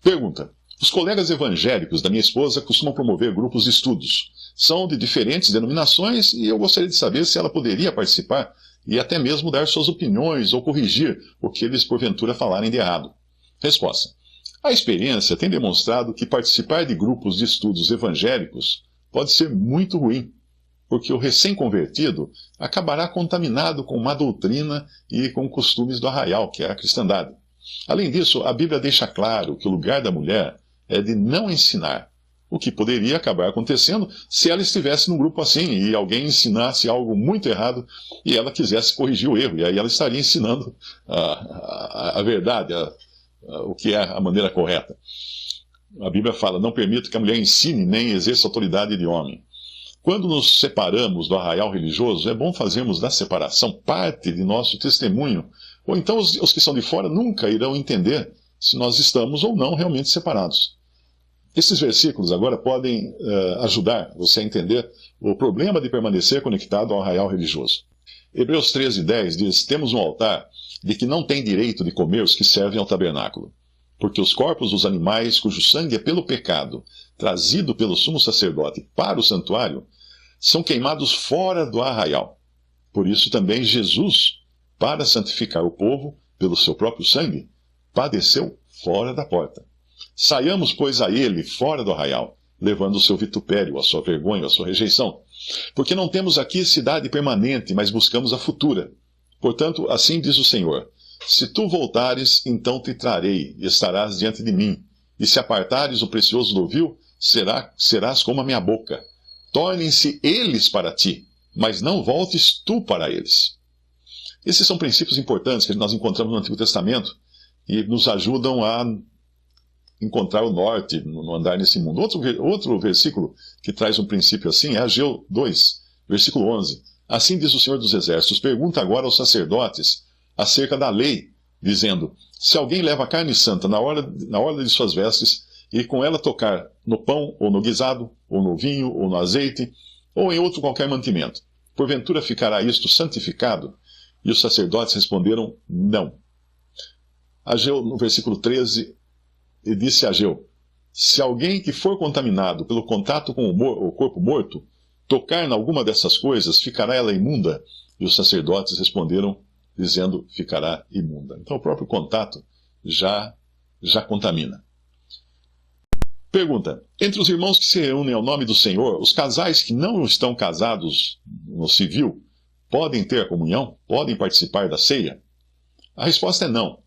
Pergunta: os colegas evangélicos da minha esposa costumam promover grupos de estudos. São de diferentes denominações e eu gostaria de saber se ela poderia participar e até mesmo dar suas opiniões ou corrigir o que eles porventura falarem de errado. Resposta: a experiência tem demonstrado que participar de grupos de estudos evangélicos pode ser muito ruim, porque o recém-convertido acabará contaminado com má doutrina e com costumes do arraial, que é a cristandade. Além disso, a Bíblia deixa claro que o lugar da mulher é de não ensinar, o que poderia acabar acontecendo se ela estivesse num grupo assim e alguém ensinasse algo muito errado e ela quisesse corrigir o erro, e aí ela estaria ensinando a verdade, o que é a maneira correta. A Bíblia fala: não permita que a mulher ensine nem exerça autoridade de homem. Quando nos separamos do arraial religioso, é bom fazermos da separação parte de nosso testemunho, ou então os que são de fora nunca irão entender se nós estamos ou não realmente separados. Esses versículos agora podem ajudar você a entender o problema de permanecer conectado ao arraial religioso. Hebreus 13:10 diz: temos um altar de que não tem direito de comer os que servem ao tabernáculo, porque os corpos dos animais cujo sangue é pelo pecado, trazido pelo sumo sacerdote para o santuário, são queimados fora do arraial. Por isso também Jesus, para santificar o povo pelo seu próprio sangue, padeceu fora da porta. Saiamos, pois, a ele fora do arraial, levando o seu vitupério, a sua vergonha, a sua rejeição. Porque não temos aqui cidade permanente, mas buscamos a futura. Portanto, assim diz o Senhor: se tu voltares, então te trarei, e estarás diante de mim. E se apartares o precioso do vil, serás como a minha boca. Tornem-se eles para ti, mas não voltes tu para eles. Esses são princípios importantes que nós encontramos no Antigo Testamento e nos ajudam a encontrar o norte no andar nesse mundo. Outro versículo que traz um princípio assim é Ageu 2, versículo 11. Assim diz o Senhor dos Exércitos: pergunta agora aos sacerdotes acerca da lei, dizendo: se alguém leva carne santa na orla de suas vestes, e com ela tocar no pão, ou no guisado, ou no vinho, ou no azeite, ou em outro qualquer mantimento, porventura ficará isto santificado? E os sacerdotes responderam: não. Ageu, no versículo 13, e disse a Ageu: se alguém que for contaminado pelo contato com o corpo morto tocar em alguma dessas coisas, ficará ela imunda? E os sacerdotes responderam, dizendo: ficará imunda. Então o próprio contato já contamina. Pergunta: entre os irmãos que se reúnem ao nome do Senhor, os casais que não estão casados no civil podem ter comunhão? Podem participar da ceia? A resposta é não,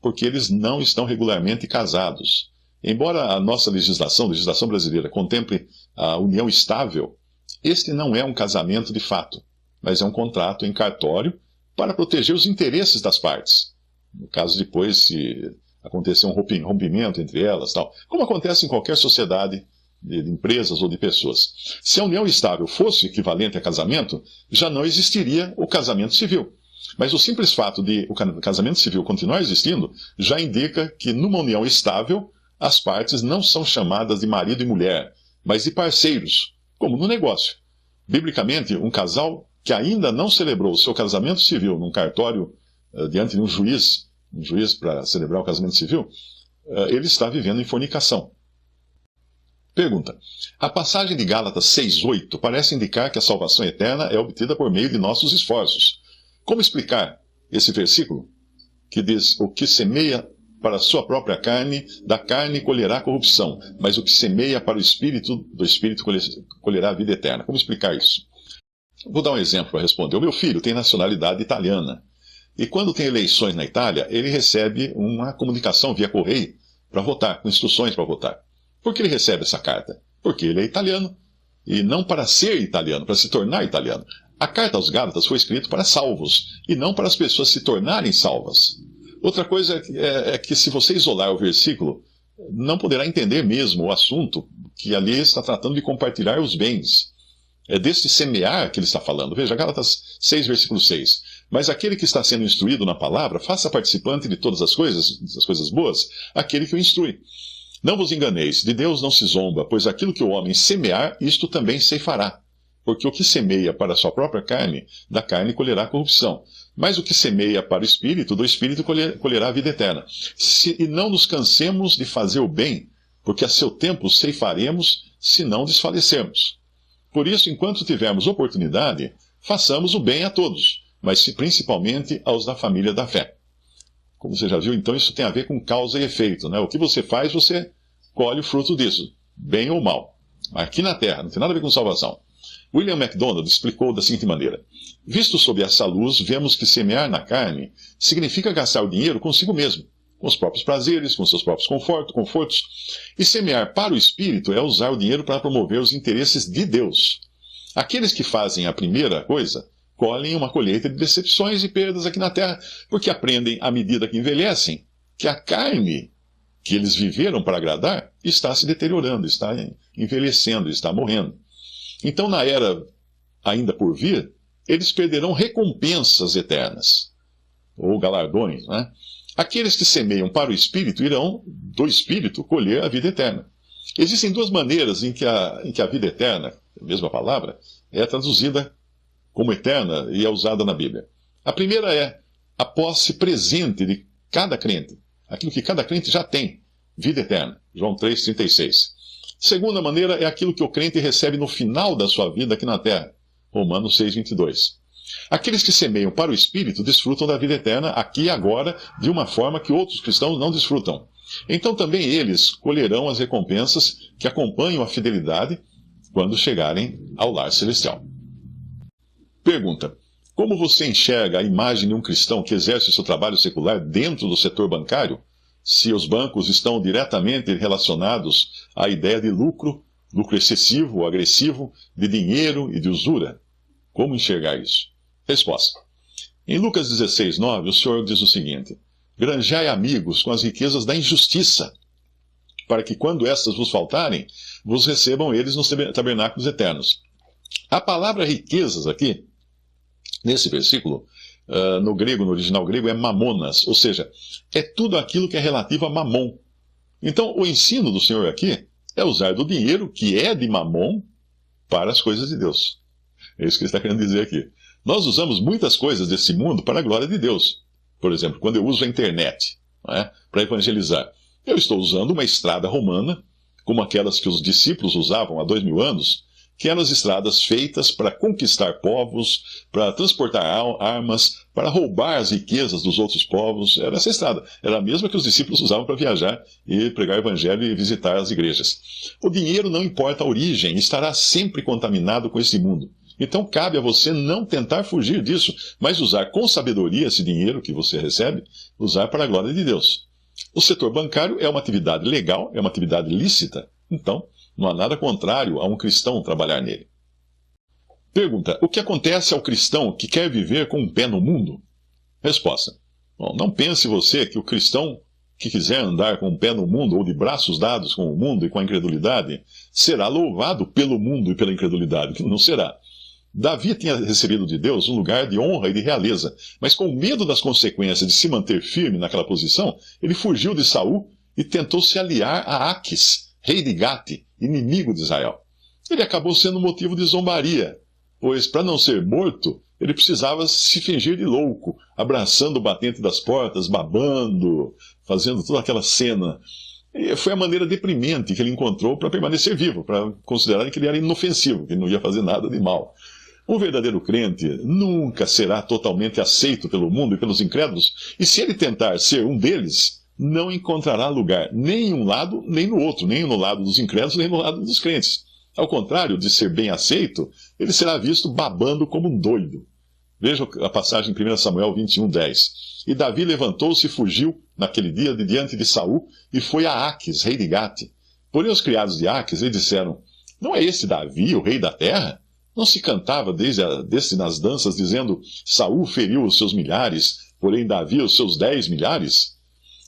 porque eles não estão regularmente casados. Embora a nossa legislação brasileira, contemple a união estável, este não é um casamento de fato, mas é um contrato em cartório para proteger os interesses das partes. No caso depois, se acontecer um rompimento entre elas, tal, como acontece em qualquer sociedade de empresas ou de pessoas. Se a união estável fosse equivalente a casamento, já não existiria o casamento civil. Mas o simples fato de o casamento civil continuar existindo já indica que numa união estável as partes não são chamadas de marido e mulher, mas de parceiros, como no negócio. Biblicamente, um casal que ainda não celebrou o seu casamento civil num cartório diante de um juiz para celebrar o casamento civil, ele está vivendo em fornicação. Pergunta: a passagem de Gálatas 6:8 parece indicar que a salvação eterna é obtida por meio de nossos esforços. Como explicar esse versículo que diz: o que semeia para a sua própria carne, da carne colherá corrupção, mas o que semeia para o Espírito, do Espírito colherá a vida eterna? Como explicar isso? Vou dar um exemplo para responder. O meu filho tem nacionalidade italiana, e quando tem eleições na Itália, ele recebe uma comunicação via correio para votar, com instruções para votar. Por que ele recebe essa carta? Porque ele é italiano, e não para ser italiano, para se tornar italiano. A carta aos Gálatas foi escrita para salvos, e não para as pessoas se tornarem salvas. Outra coisa é que se você isolar o versículo, não poderá entender mesmo o assunto, que ali está tratando de compartilhar os bens. É desse semear que ele está falando. Veja, Gálatas 6, versículo 6. Mas aquele que está sendo instruído na palavra, faça participante de todas as coisas boas, aquele que o instrui. Não vos enganeis, de Deus não se zomba, pois aquilo que o homem semear, isto também ceifará. Porque o que semeia para a sua própria carne, da carne colherá corrupção. Mas o que semeia para o Espírito, do Espírito colherá a vida eterna. E não nos cansemos de fazer o bem, porque a seu tempo ceifaremos, se não desfalecermos. Por isso, enquanto tivermos oportunidade, façamos o bem a todos, mas principalmente aos da família da fé. Como você já viu, então isso tem a ver com causa e efeito, né? O que você faz, você colhe o fruto disso, bem ou mal. Aqui na Terra, não tem nada a ver com salvação. William MacDonald explicou da seguinte maneira: visto sob essa luz, vemos que semear na carne significa gastar o dinheiro consigo mesmo, com os próprios prazeres, com seus próprios confortos, e semear para o Espírito é usar o dinheiro para promover os interesses de Deus. Aqueles que fazem a primeira coisa colhem uma colheita de decepções e perdas aqui na Terra, porque aprendem, à medida que envelhecem, que a carne que eles viveram para agradar está se deteriorando, está envelhecendo, está morrendo. Então, na era ainda por vir, eles perderão recompensas eternas, ou galardões, né? Aqueles que semeiam para o Espírito irão, do Espírito, colher a vida eterna. Existem duas maneiras em que a vida eterna, a mesma palavra, é traduzida como eterna e é usada na Bíblia. A primeira é a posse presente de cada crente, aquilo que cada crente já tem, vida eterna, João 3,36. Segunda maneira é aquilo que o crente recebe no final da sua vida aqui na Terra, Romanos 6,22. Aqueles que semeiam para o Espírito desfrutam da vida eterna aqui e agora, de uma forma que outros cristãos não desfrutam. Então também eles colherão as recompensas que acompanham a fidelidade quando chegarem ao lar celestial. Pergunta: como você enxerga a imagem de um cristão que exerce seu trabalho secular dentro do setor bancário, se os bancos estão diretamente relacionados à ideia de lucro excessivo ou agressivo, de dinheiro e de usura? Como enxergar isso? Resposta: em Lucas 16:9, o Senhor diz o seguinte: granjai amigos com as riquezas da injustiça, para que quando estas vos faltarem, vos recebam eles nos tabernáculos eternos. A palavra riquezas aqui, nesse versículo, no grego, no original grego, é mamonas, ou seja, é tudo aquilo que é relativo a mamon. Então, o ensino do Senhor aqui é usar do dinheiro, que é de mamon, para as coisas de Deus. É isso que ele está querendo dizer aqui. Nós usamos muitas coisas desse mundo para a glória de Deus. Por exemplo, quando eu uso a internet, para evangelizar, eu estou usando uma estrada romana, como aquelas que os discípulos usavam há 2000 anos, que eram as estradas feitas para conquistar povos, para transportar armas, para roubar as riquezas dos outros povos. Era essa estrada. Era a mesma que os discípulos usavam para viajar e pregar o evangelho e visitar as igrejas. O dinheiro, não importa a origem, estará sempre contaminado com esse mundo. Então cabe a você não tentar fugir disso, mas usar com sabedoria esse dinheiro que você recebe, usar para a glória de Deus. O setor bancário é uma atividade legal, é uma atividade lícita, então não há nada contrário a um cristão trabalhar nele. Pergunta: o que acontece ao cristão que quer viver com um pé no mundo? Resposta: bom, não pense você que o cristão que quiser andar com um pé no mundo ou de braços dados com o mundo e com a incredulidade será louvado pelo mundo e pela incredulidade. Não será. Davi tinha recebido de Deus um lugar de honra e de realeza, mas com medo das consequências de se manter firme naquela posição, ele fugiu de Saul e tentou se aliar a Aquis, rei de Gate, inimigo de Israel. Ele acabou sendo motivo de zombaria, pois, para não ser morto, ele precisava se fingir de louco, abraçando o batente das portas, babando, fazendo toda aquela cena. E foi a maneira deprimente que ele encontrou para permanecer vivo, para considerarem que ele era inofensivo, que ele não ia fazer nada de mal. Um verdadeiro crente nunca será totalmente aceito pelo mundo e pelos incrédulos, e se ele tentar ser um deles, não encontrará lugar nem em um lado nem no outro, nem no lado dos incrédulos nem no lado dos crentes. Ao contrário de ser bem aceito, ele será visto babando como um doido. Veja a passagem em 1 Samuel 21:10. E Davi levantou-se e fugiu naquele dia de diante de Saul e foi a Aquis, rei de Gate. Porém os criados de Aquis lhe disseram: não é esse Davi, o rei da terra? Não se cantava desde nas danças, dizendo: Saul feriu os seus milhares, porém Davi os seus 10 milhares?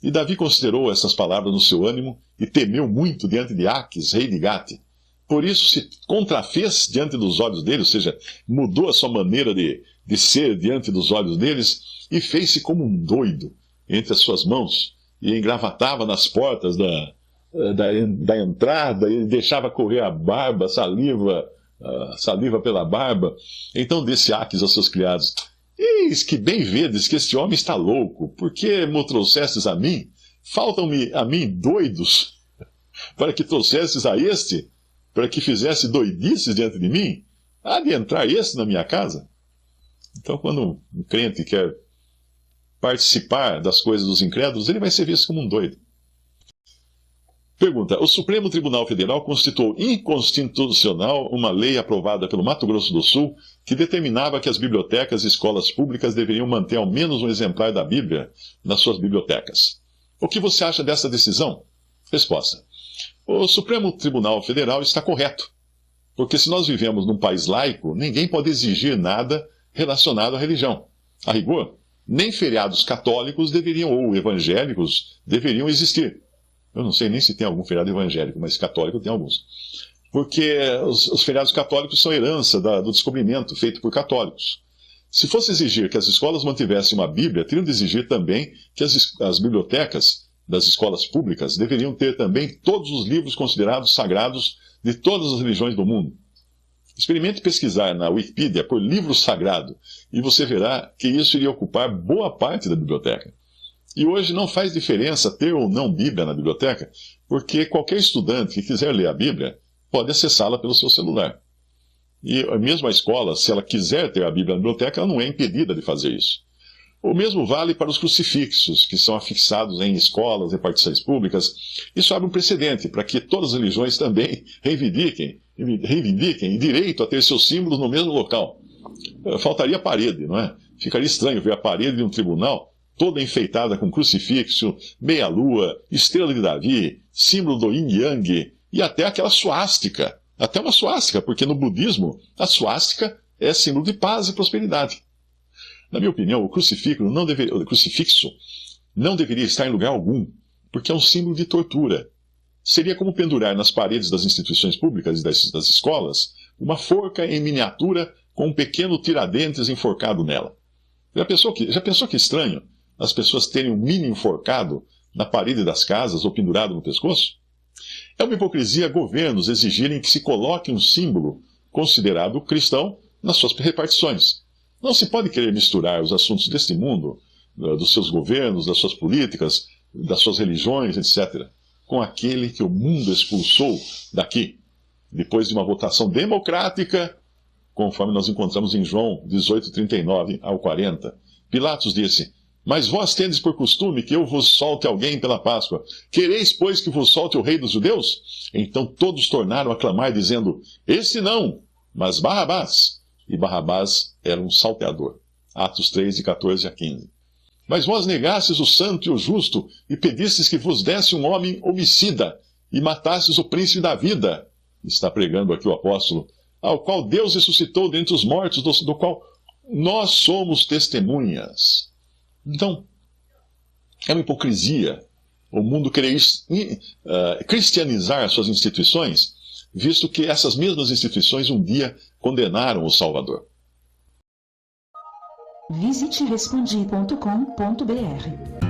E Davi considerou essas palavras no seu ânimo e temeu muito diante de Aquis, rei de Gate. Por isso se contrafez diante dos olhos deles, ou seja, mudou a sua maneira de ser diante dos olhos deles e fez-se como um doido entre as suas mãos e engravatava nas portas da entrada e deixava correr a barba, saliva pela barba. Então disse Aquis aos seus criados: Eis que bem vedes que este homem está louco, porque me trouxestes a mim? Faltam-me a mim doidos, para que trouxestes a este, para que fizesse doidices diante de mim? Há de entrar este na minha casa? Então, quando um crente quer participar das coisas dos incrédulos, ele vai ser visto como um doido. Pergunta: o Supremo Tribunal Federal constituiu inconstitucional uma lei aprovada pelo Mato Grosso do Sul que determinava que as bibliotecas e escolas públicas deveriam manter ao menos um exemplar da Bíblia nas suas bibliotecas. O que você acha dessa decisão? Resposta: o Supremo Tribunal Federal está correto, porque se nós vivemos num país laico, ninguém pode exigir nada relacionado à religião. A rigor, nem feriados católicos deveriam, ou evangélicos, deveriam existir. Eu não sei nem se tem algum feriado evangélico, mas católico tem alguns. Porque os feriados católicos são herança do descobrimento feito por católicos. Se fosse exigir que as escolas mantivessem uma Bíblia, teriam de exigir também que as bibliotecas das escolas públicas deveriam ter também todos os livros considerados sagrados de todas as religiões do mundo. Experimente pesquisar na Wikipedia por livro sagrado e você verá que isso iria ocupar boa parte da biblioteca. E hoje não faz diferença ter ou não Bíblia na biblioteca, porque qualquer estudante que quiser ler a Bíblia pode acessá-la pelo seu celular. E mesmo a escola, se ela quiser ter a Bíblia na biblioteca, ela não é impedida de fazer isso. O mesmo vale para os crucifixos, que são afixados em escolas, repartições públicas. Isso abre um precedente para que todas as religiões também reivindiquem direito a ter seus símbolos no mesmo local. Faltaria parede, não é? Ficaria estranho ver a parede de um tribunal toda enfeitada com crucifixo, meia-lua, estrela de Davi, símbolo do yin-yang e até aquela suástica. Até uma suástica, porque no budismo a suástica é símbolo de paz e prosperidade. Na minha opinião, o crucifixo não deveria estar em lugar algum, porque é um símbolo de tortura. Seria como pendurar nas paredes das instituições públicas e das escolas uma forca em miniatura com um pequeno tiradentes enforcado nela. Já pensou que estranho as pessoas terem um mini enforcado na parede das casas ou pendurado no pescoço? É uma hipocrisia governos exigirem que se coloque um símbolo considerado cristão nas suas repartições. Não se pode querer misturar os assuntos deste mundo, dos seus governos, das suas políticas, das suas religiões, etc., com aquele que o mundo expulsou daqui, depois de uma votação democrática, conforme nós encontramos em João 18:39 ao 40. Pilatos disse: mas vós tendes por costume que eu vos solte alguém pela Páscoa. Quereis, pois, que vos solte o rei dos judeus? Então todos tornaram a clamar, dizendo: esse não, mas Barrabás. E Barrabás era um salteador. Atos 3, de 14 a 15. Mas vós negastes o santo e o justo, e pedistes que vos desse um homem homicida, e matastes o príncipe da vida. Está pregando aqui o apóstolo, ao qual Deus ressuscitou dentre os mortos, do qual nós somos testemunhas. Então, é uma hipocrisia o mundo querer cristianizar suas instituições, visto que essas mesmas instituições um dia condenaram o Salvador. Visite respondi.com.br